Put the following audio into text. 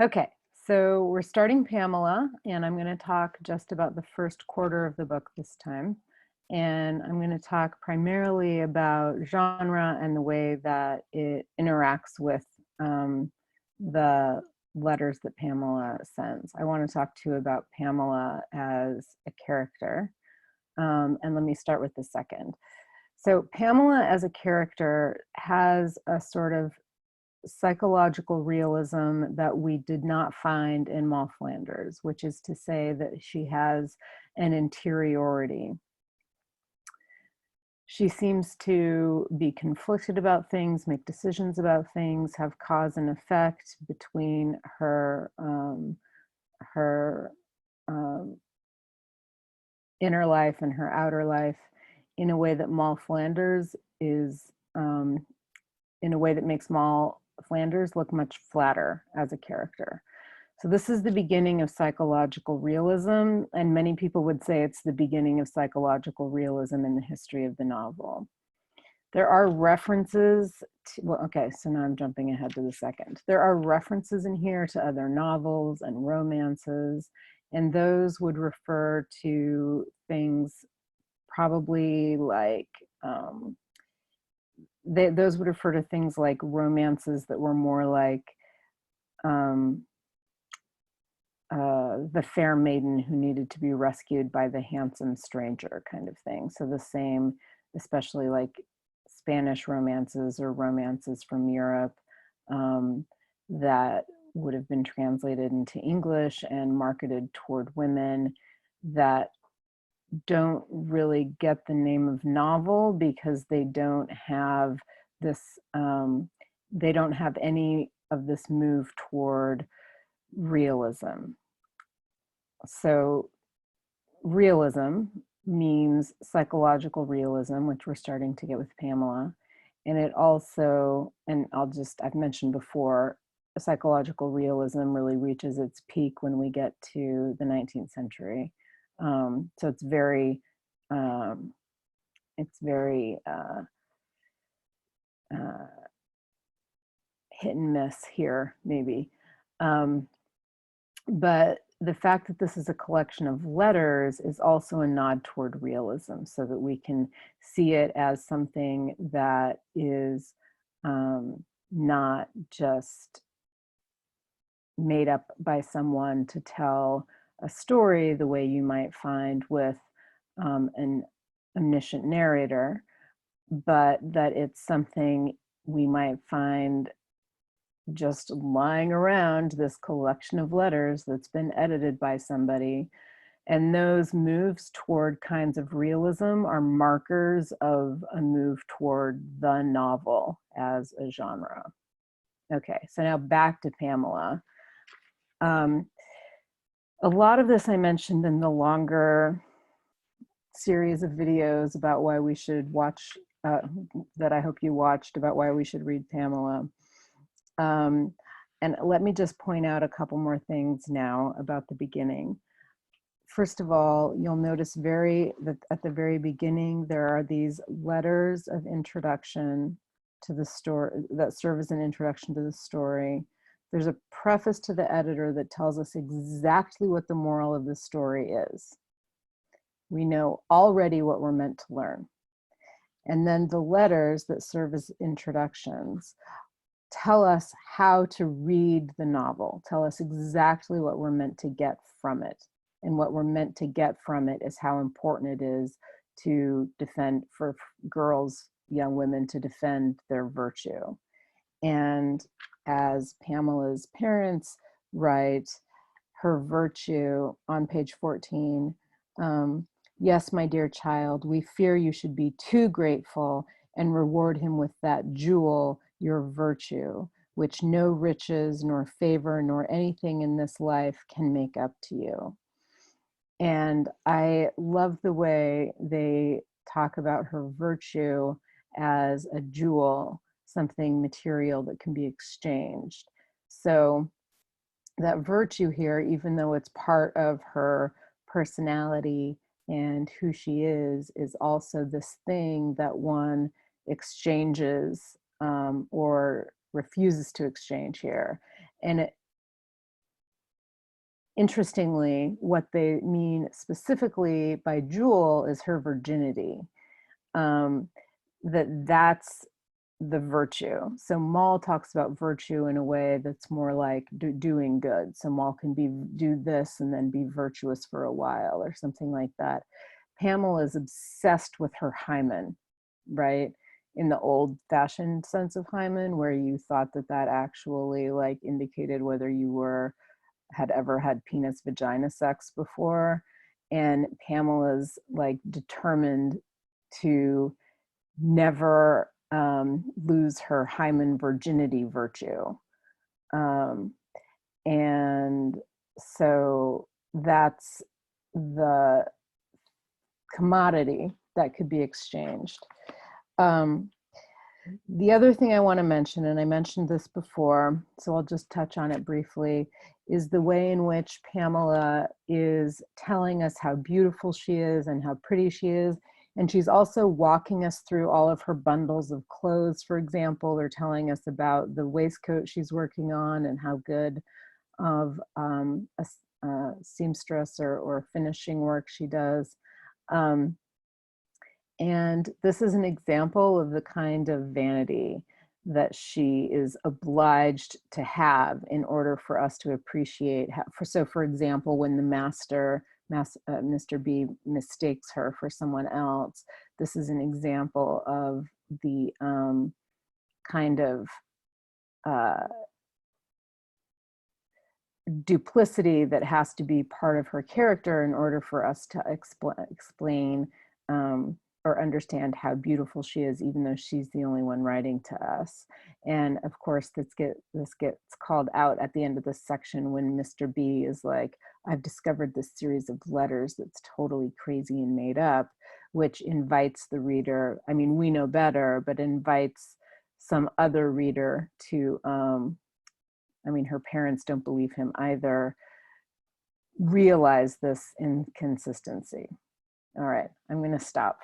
Okay, so we're starting Pamela, and I'm going to talk just about the first quarter of the book this time. And I'm going to talk primarily about genre and the way that it interacts with the letters that Pamela sends. I want to talk to you about Pamela as a character. And let me start with the second. So, Pamela as a character has a sort of psychological realism that we did not find in Moll Flanders, which is to say that she has an interiority. She seems to be conflicted about things, make decisions about things, have cause and effect between her um, inner life and her outer life in a way that Moll Flanders is in a way that makes Moll Flanders look much flatter as a character. So this is the beginning of psychological realism, and many people would say it's the beginning of psychological realism in the history of the novel. There are references to, well, okay, so now I'm jumping ahead to the second. There are references in here to other novels and romances, and those would refer to things probably like those would refer to things like romances that were more like um, the fair maiden who needed to be rescued by the handsome stranger kind of thing. So the same, especially like Spanish romances or romances from Europe that would have been translated into English and marketed toward women that don't really get the name of novel because they don't have this, they don't have any of this move toward realism. So realism means psychological realism, which we're starting to get with Pamela. And it also, and I've mentioned before, psychological realism really reaches its peak when we get to the 19th century. So um, it's very uh, hit and miss here, maybe. Um, but the fact that this is a collection of letters is also a nod toward realism, so that we can see it as something that is not just made up by someone to tell a story the way you might find with an omniscient narrator, but that it's something we might find just lying around, this collection of letters that's been edited by somebody. And those moves toward kinds of realism are markers of a move toward the novel as a genre. Okay, so now back to Pamela. Um, a lot of this I mentioned in the longer series of videos about why we should watch, that I hope you watched, about why we should read Pamela. And let me just point out a couple more things now about the beginning. First of all, you'll notice that at the very beginning, there are these letters of introduction to the story that serve as an introduction to the story. There's a preface to the editor that tells us exactly what the moral of the story is. We know already what we're meant to learn. And then the letters that serve as introductions tell us how to read the novel, tell us exactly what we're meant to get from it. And what we're meant to get from it is how important it is to defend, for girls, young women, to defend their virtue. And as Pamela's parents write, her virtue on page 14, yes, my dear child, we fear you should be too grateful and reward him with that jewel, your virtue, which no riches nor favor nor anything in this life can make up to you. And I love the way they talk about her virtue as a jewel, something material that can be exchanged. So that virtue here, even though it's part of her personality and who she is also this thing that one exchanges or refuses to exchange here. And interestingly, what they mean specifically by jewel is her virginity. Um, that's the virtue. So Moll talks about virtue in a way that's more like doing good. So Moll can do this and then be virtuous for a while or something like that. Pamela is obsessed with her hymen, right? In the old fashioned sense of hymen, where you thought that that actually like indicated whether you had ever had penis vagina sex before. And Pamela's like determined to never lose her hymen virginity virtue. Um, and so that's the commodity that could be exchanged. Um, the other thing I want to mention, and I mentioned this before, so I'll just touch on it briefly, is the way in which Pamela is telling us how beautiful she is and how pretty she is. And she's also walking us through all of her bundles of clothes, for example, or telling us about the waistcoat she's working on and how good of a seamstress or finishing work she does. And this is an example of the kind of vanity that she is obliged to have in order for us to appreciate. So for example, when the Mr. B mistakes her for someone else, this is an example of the kind of duplicity that has to be part of her character in order for us to explain or understand how beautiful she is, even though she's the only one writing to us. And of course, this gets called out at the end of this section when Mr. B is like, I've discovered this series of letters that's totally crazy and made up, which invites the reader, I mean, we know better, but invites some other reader to, I mean, her parents don't believe him either, realize this inconsistency. All right, I'm going to stop.